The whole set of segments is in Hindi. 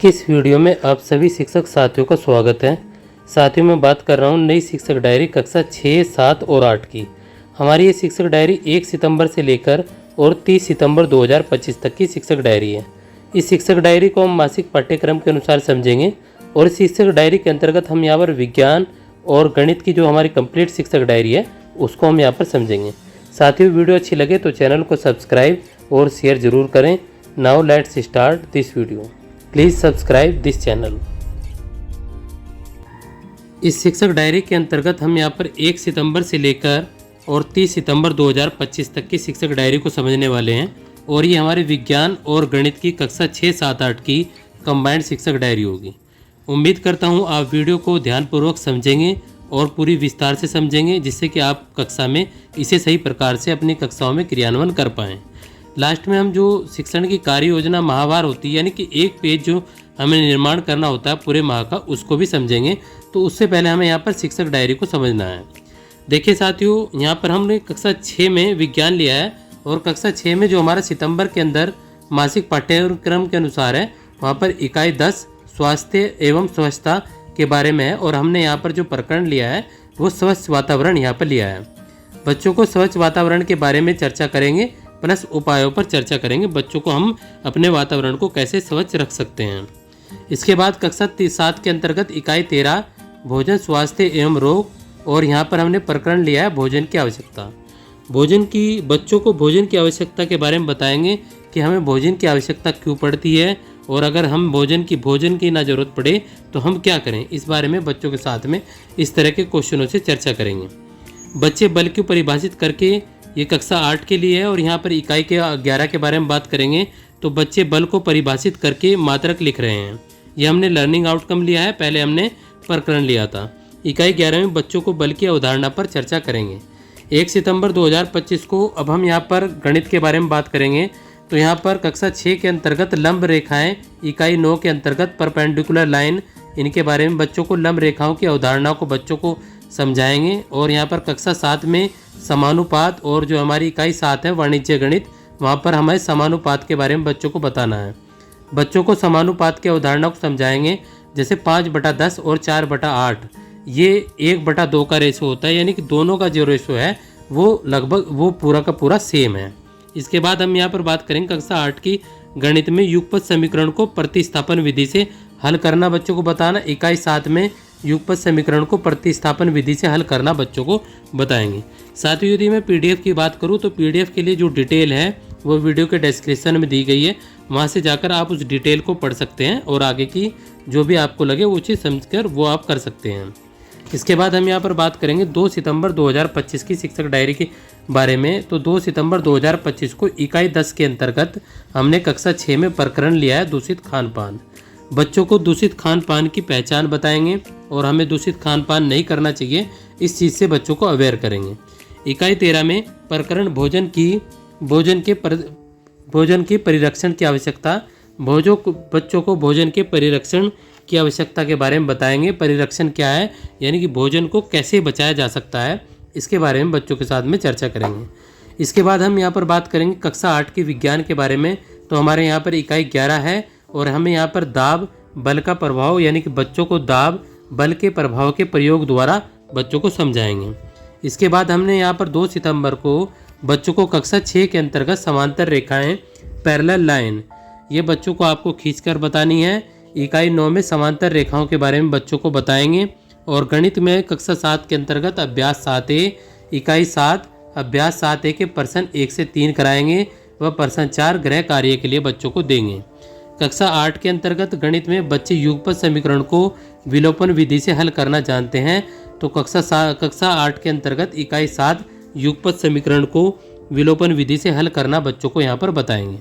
आज की इस वीडियो में आप सभी शिक्षक साथियों का स्वागत है। साथियों मैं बात कर रहा हूँ नई शिक्षक डायरी कक्षा 6, 7 और 8 की। हमारी ये शिक्षक डायरी 1 सितंबर से लेकर और 30 सितंबर 2025 तक की शिक्षक डायरी है। इस शिक्षक डायरी को हम मासिक पाठ्यक्रम के अनुसार समझेंगे और इस शिक्षक डायरी के अंतर्गत हम यहाँ पर विज्ञान और गणित की जो हमारी कंप्लीट शिक्षक डायरी है उसको हम यहाँ पर समझेंगे। साथियों वीडियो अच्छी लगे तो चैनल को सब्सक्राइब और शेयर ज़रूर करें। Now let's start this video. Please subscribe this channel. इस शिक्षक डायरी के अंतर्गत हम यहाँ पर 1 सितंबर से लेकर और 30 सितंबर 2025 तक की शिक्षक डायरी को समझने वाले हैं और ये हमारे विज्ञान और गणित की कक्षा 6, 7, 8 की कंबाइंड शिक्षक डायरी होगी। उम्मीद करता हूँ आप वीडियो को ध्यानपूर्वक समझेंगे और पूरी विस्तार से समझेंगे, जिससे कि आप कक्षा में इसे सही प्रकार से अपनी कक्षाओं में क्रियान्वयन कर पाएँ। लास्ट में हम जो शिक्षण की कार्य योजना माहवार होती है, यानी कि एक पेज जो हमें निर्माण करना होता है पूरे माह का, उसको भी समझेंगे। तो उससे पहले हमें यहाँ पर शिक्षक डायरी को समझना है। देखिए साथियों, यहाँ पर हमने कक्षा 6 में विज्ञान लिया है और कक्षा 6 में जो हमारा सितंबर के अंदर मासिक पाठ्यक्रम के अनुसार है, वहाँ पर इकाई 10 स्वास्थ्य एवं स्वच्छता के बारे में है और हमने यहाँ पर जो प्रकरण लिया है वो स्वच्छ वातावरण यहाँ पर लिया है। बच्चों को स्वच्छ वातावरण के बारे में चर्चा करेंगे, प्लस उपायों पर चर्चा करेंगे। बच्चों को हम अपने वातावरण को कैसे स्वच्छ रख सकते हैं। इसके बाद कक्षा 7 के अंतर्गत इकाई 13 भोजन स्वास्थ्य एवं रोग, और यहाँ पर हमने प्रकरण लिया है भोजन की आवश्यकता। बच्चों को भोजन की आवश्यकता के बारे में बताएंगे कि हमें भोजन की आवश्यकता क्यों पड़ती है और अगर हम भोजन की ना ज़रूरत पड़े तो हम क्या करें। इस बारे में बच्चों के साथ में इस तरह के क्वेश्चनों से चर्चा करेंगे। बच्चे बल को परिभाषित करके, ये कक्षा 8 के लिए है और यहाँ पर इकाई के 11 के बारे में बात करेंगे। तो बच्चे बल को परिभाषित करके मात्रक लिख रहे हैं। ये हमने लर्निंग आउटकम लिया है, पहले हमने प्रकरण लिया था। इकाई 11 में बच्चों को बल की अवधारणा पर चर्चा करेंगे। 1 सितंबर 2025 को अब हम यहाँ पर गणित के बारे में बात करेंगे। तो यहाँ पर कक्षा 6 के अंतर्गत लंब रेखाएं, इकाई 9 के अंतर्गत परपेंडिकुलर लाइन, इनके बारे में बच्चों को लंब रेखाओं की अवधारणा को बच्चों को समझाएंगे। और यहाँ पर कक्षा 7 में समानुपात, और जो हमारी इकाई 7 है वाणिज्य गणित, वहाँ पर हमें समानुपात के बारे में बच्चों को बताना है। बच्चों को समानुपात की अवधारणा को समझाएंगे, जैसे 5/10 और 4/8 ये 1/2 का रेशो होता है, यानी कि दोनों का जो रेशो है वो लगभग वो पूरा का पूरा सेम है। इसके बाद हम यहाँ पर बात करेंगे कक्षा 8 की गणित में युगपत समीकरण को प्रतिस्थापन विधि से हल करना बच्चों को बताना। इकाई 7 में युगपत समीकरण को प्रतिस्थापन विधि से हल करना बच्चों को बताएंगे। साथ ही यदि मैं पीडीएफ की बात करूँ तो पीडीएफ के लिए जो डिटेल है वो वीडियो के डिस्क्रिप्शन में दी गई है, वहाँ से जाकर आप उस डिटेल को पढ़ सकते हैं और आगे की जो भी आपको लगे वो चीज़ समझकर वो आप कर सकते हैं। इसके बाद हम यहाँ पर बात करेंगे 2 सितंबर 2025 की शिक्षक डायरी के बारे में। तो 2 सितंबर 2025 को इकाई 10 के अंतर्गत हमने कक्षा 6 में प्रकरण लिया है दूषित खान पान। बच्चों को दूषित खान पान की पहचान बताएंगे और हमें दूषित खान पान नहीं करना चाहिए, इस चीज़ से बच्चों को अवेयर करेंगे। इकाई 13 में प्रकरण भोजन के परिरक्षण की आवश्यकता, बच्चों को भोजन के परिरक्षण की आवश्यकता के बारे में बताएंगे। परिरक्षण क्या है, यानी कि भोजन को कैसे बचाया जा सकता है, इसके बारे में बच्चों के साथ में चर्चा करेंगे। इसके बाद हम यहाँ पर बात करेंगे कक्षा 8 के विज्ञान के बारे में। तो हमारे यहाँ पर इकाई 11 है और हमें यहाँ पर दाब बल का प्रभाव, यानी कि बच्चों को दाब बल के प्रभाव के प्रयोग द्वारा बच्चों को समझाएंगे। इसके बाद हमने यहाँ पर 2 सितंबर को बच्चों को कक्षा 6 के अंतर्गत समांतर रेखाएं पैरेलल लाइन, ये बच्चों को आपको खींचकर बतानी है। इकाई 9 में समांतर रेखाओं के बारे में बच्चों को बताएंगे। और गणित में कक्षा 7 के अंतर्गत अभ्यास 7A, इकाई 7 अभ्यास 7A के प्रश्न 1 से 3 कराएंगे व प्रश्न 4 गृह कार्य के लिए बच्चों को देंगे। कक्षा 8 के अंतर्गत गणित में बच्चे युगपत समीकरण को विलोपन विधि से हल करना जानते हैं। तो कक्षा 8 के अंतर्गत इकाई 7 युगपत समीकरण को विलोपन विधि से हल करना बच्चों को यहाँ पर बताएंगे।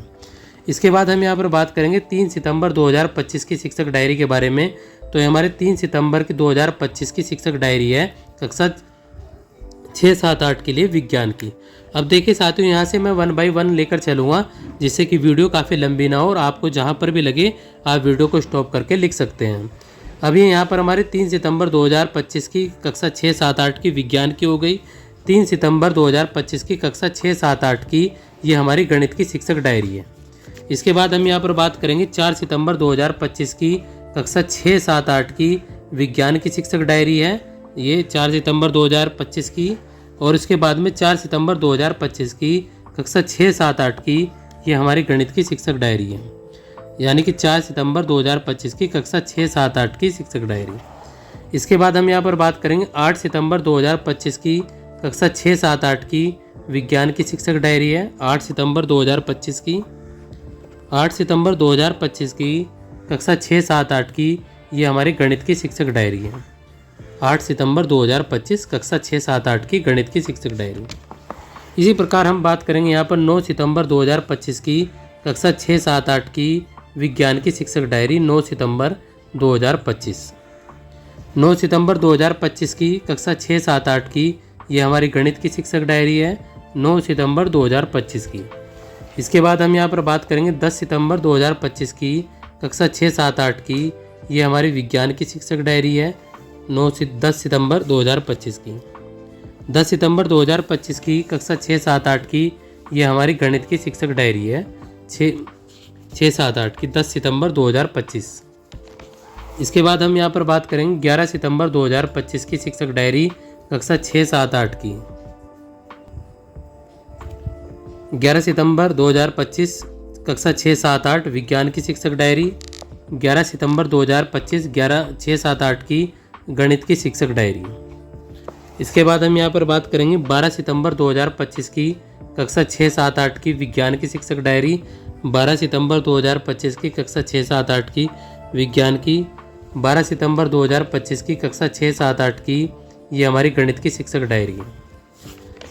इसके बाद हम यहाँ पर बात करेंगे 3 सितंबर 2025 की शिक्षक डायरी के बारे में। तो ये हमारे 3 सितंबर की 2025 की शिक्षक डायरी है कक्षा 6, 7, 8 के लिए विज्ञान की। अब देखिए साथियों, यहाँ से मैं 1 बाय 1 लेकर चलूँगा, जिससे कि वीडियो काफ़ी लंबी ना हो और आपको जहाँ पर भी लगे आप वीडियो को स्टॉप करके लिख सकते हैं। अभी यहाँ पर हमारे 3 सितंबर 2025 की कक्षा 6, 7, 8 की विज्ञान की हो गई। 3 सितंबर 2025 की कक्षा 6, 7, 8 की ये हमारी गणित की शिक्षक डायरी है। इसके बाद हम यहाँ पर बात करेंगे 4 सितंबर 2025 की कक्षा 6, 7, 8 की विज्ञान की शिक्षक डायरी है। ये 4 सितंबर 2025 की। और इसके बाद में 4 सितंबर 2025 की कक्षा 6, 7, 8 की ये हमारी गणित की शिक्षक डायरी है। यानी कि 4 सितंबर 2025 की कक्षा 6, 7, 8 की शिक्षक डायरी। इसके बाद हम यहाँ पर बात करेंगे 8 सितंबर 2025 की कक्षा 6, 7, 8 की विज्ञान की शिक्षक डायरी है। 8 सितंबर 2025 की 8 सितंबर 2025 की कक्षा 6, 7, 8 की ये हमारी गणित की शिक्षक डायरी है। 8 सितंबर 2025 कक्षा 6, 7, 8 की गणित की शिक्षक डायरी। इसी प्रकार हम बात करेंगे यहाँ पर 9 सितंबर 2025 की कक्षा 6, 7, 8 की विज्ञान की शिक्षक डायरी। 9 सितंबर 2025 9 सितंबर 2025 की कक्षा 6, 7, 8 की ये हमारी गणित की शिक्षक डायरी है। 9 सितंबर 2025 की। इसके बाद हम यहाँ पर बात करेंगे 10 सितंबर 2025 की कक्षा 6, 7, 8 की ये हमारी विज्ञान की शिक्षक डायरी है। 10 सितंबर 2025 की। 10 सितंबर 2025 की कक्षा 6, 7, 8 की ये हमारी गणित की शिक्षक डायरी है। 6, 7, 8 की 10 सितंबर 2025। इसके बाद हम यहाँ पर बात करेंगे 11 सितंबर 2025 की शिक्षक डायरी कक्षा 6, 7, 8 की। 11 सितंबर 2025 कक्षा 6, 7, 8 विज्ञान की शिक्षक डायरी। 11 सितंबर 2025 6, 7, 8 की गणित की शिक्षक डायरी। इसके बाद हम यहाँ पर बात करेंगे 12 सितंबर 2025 की कक्षा 6, 7, 8 की विज्ञान की शिक्षक डायरी। 12 सितंबर 2025 की कक्षा 6, 7, 8 की विज्ञान की। 12 सितंबर 2025 की कक्षा 6, 7, 8 की ये हमारी गणित की शिक्षक डायरी है।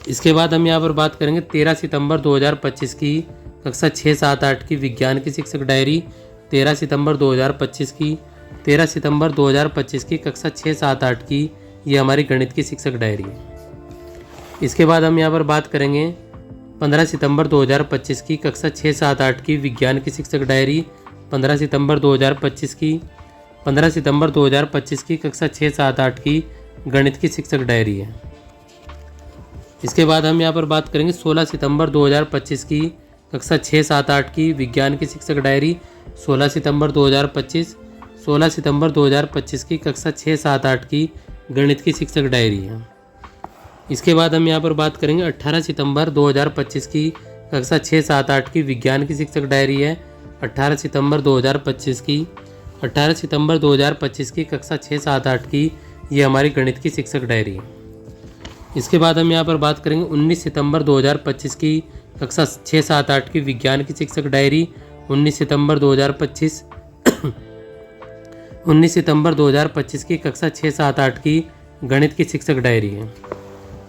इसके बाद हम यहाँ पर बात करेंगे 13 सितंबर 2025 की कक्षा 6, 7, 8 की विज्ञान की शिक्षक डायरी। 13 सितंबर 2025 की 13 सितंबर 2025 की कक्षा 6, 7, 8 की ये हमारी गणित की शिक्षक डायरी है। इसके बाद हम यहाँ पर बात करेंगे 15 सितंबर 2025 की कक्षा 6, 7, 8 की विज्ञान की शिक्षक डायरी। 15 सितंबर 2025 की 15 सितंबर 2025 की कक्षा 6, 7, 8 की गणित की शिक्षक डायरी है। इसके बाद हम यहाँ पर बात करेंगे 16 सितंबर 2025 की कक्षा 6, 7, 8 की विज्ञान की शिक्षक डायरी। 16 सितंबर 2025 16 सितंबर 2025 की कक्षा 6, 7, 8 की गणित की शिक्षक डायरी है। इसके बाद हम यहाँ पर बात करेंगे 18 सितंबर 2025 की कक्षा 6, 7, 8 की विज्ञान की शिक्षक डायरी है। 18 सितंबर 2025 की 18 सितंबर 2025 की कक्षा 6, 7, 8 की ये हमारी गणित की शिक्षक डायरी है। इसके बाद हम यहाँ पर बात करेंगे 19 सितंबर 2025 की कक्षा 6, 7, 8 की विज्ञान की शिक्षक डायरी। 19 सितंबर 2025 19 सितंबर 2025 की कक्षा 6, 7, 8 की गणित की शिक्षक डायरी है।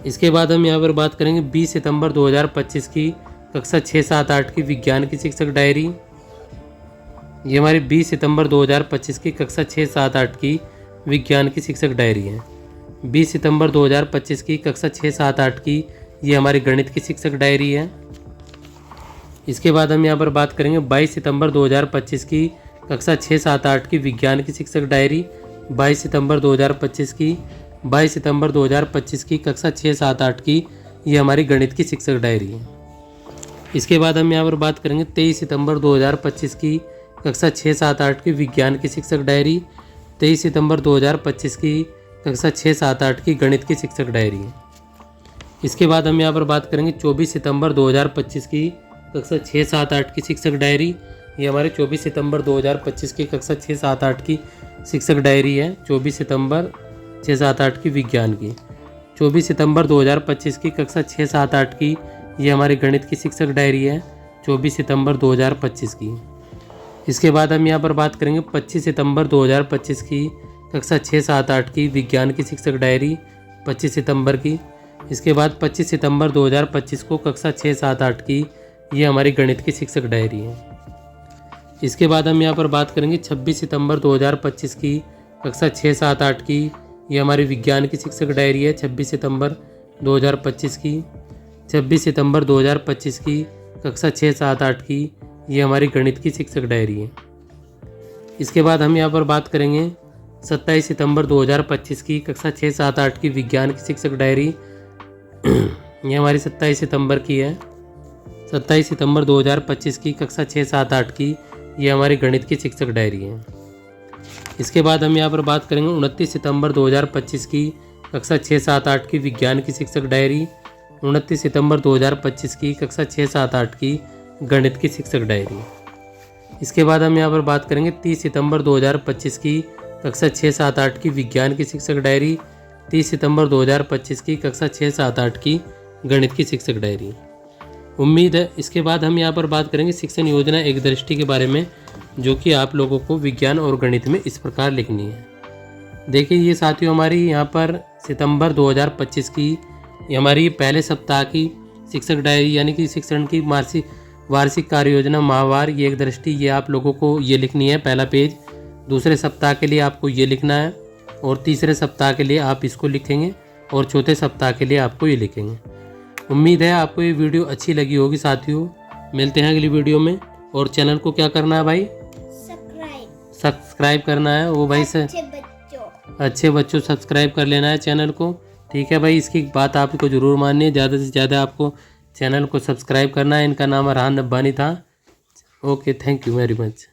इसके बाद हम यहाँ पर बात करेंगे 20 सितंबर 2025 की कक्षा 6, 7, 8 की विज्ञान की शिक्षक डायरी। ये हमारी 20 सितंबर 2025 की कक्षा 6, 7, 8 की विज्ञान की शिक्षक डायरी है। 20 सितंबर 2025 की कक्षा 6, 7, 8 की ये हमारी गणित की शिक्षक डायरी है। इसके बाद हम यहाँ पर बात करेंगे 22 सितंबर 2025 की कक्षा 6, 7, 8 की विज्ञान की शिक्षक डायरी। 22 सितंबर 2025 की 22 सितंबर 2025 की कक्षा 6, 7, 8 की ये हमारी गणित की शिक्षक डायरी है। इसके बाद हम यहाँ पर बात करेंगे 23 सितंबर 2025 की कक्षा 6, 7, 8 की विज्ञान की शिक्षक डायरी। 23 सितंबर 2025 की कक्षा 6, 7, 8 की गणित की शिक्षक डायरी है। इसके बाद हम यहाँ पर बात करेंगे 24 सितंबर 2025 की कक्षा 6, 7, 8 की शिक्षक डायरी। ये हमारे 24 सितंबर 2025 की कक्षा 6, 7, 8 की शिक्षक डायरी है। 24 सितंबर 6, 7, 8 की विज्ञान की। 24 सितंबर 2025 की कक्षा 6, 7, 8 की ये हमारी गणित की शिक्षक डायरी है। 24 सितंबर 2025 की। इसके बाद हम यहाँ पर बात करेंगे 25 सितंबर 2025 की कक्षा 6, 7, 8 की विज्ञान की शिक्षक डायरी। 25 सितंबर की। इसके बाद 25 सितंबर 2025 को कक्षा 6, 7, 8 की ये हमारी गणित की शिक्षक डायरी है। इसके बाद हम यहाँ पर बात करेंगे 26 सितंबर 2025 की कक्षा 6, 7, 8 की ये हमारी विज्ञान की शिक्षक डायरी है। 26 सितंबर 2025 की। 26 सितंबर 2025 की कक्षा 6, 7, 8 की ये हमारी गणित की शिक्षक डायरी है। इसके बाद हम यहाँ पर बात करेंगे 27 सितंबर 2025 की कक्षा 6, 7, 8 की विज्ञान की शिक्षक डायरी। ये हमारी 27 सितंबर की है। 27 सितंबर 2025 की कक्षा 6, 7, 8 की ये हमारी गणित की शिक्षक डायरी है। इसके बाद हम यहाँ पर बात करेंगे 29 सितंबर 2025 की कक्षा 6, 7, 8 की विज्ञान की शिक्षक डायरी, 29 सितंबर 2025 की कक्षा 6, 7, 8 की गणित की शिक्षक डायरी। इसके बाद हम यहाँ पर बात करेंगे 30 सितंबर 2025 की कक्षा 6, 7, 8 की विज्ञान की शिक्षक डायरी, 30 सितंबर 2025 की कक्षा 6, 7, 8 की गणित की शिक्षक डायरी। उम्मीद है इसके बाद हम यहाँ पर बात करेंगे शिक्षण योजना एक दृष्टि के बारे में, जो कि आप लोगों को विज्ञान और गणित में इस प्रकार लिखनी है। देखिए ये साथियों हमारी यहाँ पर सितंबर 2025 की ये हमारी पहले सप्ताह की शिक्षक डायरी यानी कि शिक्षण की वार्षिक कार्य योजना माहवार ये एक दृष्टि, ये आप लोगों को ये लिखनी है पहला पेज। दूसरे सप्ताह के लिए आपको ये लिखना है और तीसरे सप्ताह के लिए आप इसको लिखेंगे और चौथे सप्ताह के लिए आपको ये लिखेंगे। उम्मीद है आपको ये वीडियो अच्छी लगी होगी साथियों। मिलते हैं अगली वीडियो में। और चैनल को क्या करना है भाई? सब्सक्राइब करना है वो भाई से अच्छे बच्चों सब्सक्राइब कर लेना है चैनल को। ठीक है भाई, इसकी बात आपको ज़रूर माननी है। ज़्यादा से ज़्यादा आपको चैनल को सब्सक्राइब करना है। इनका नाम अरहान रब्बानी था। Okay, thank you very much.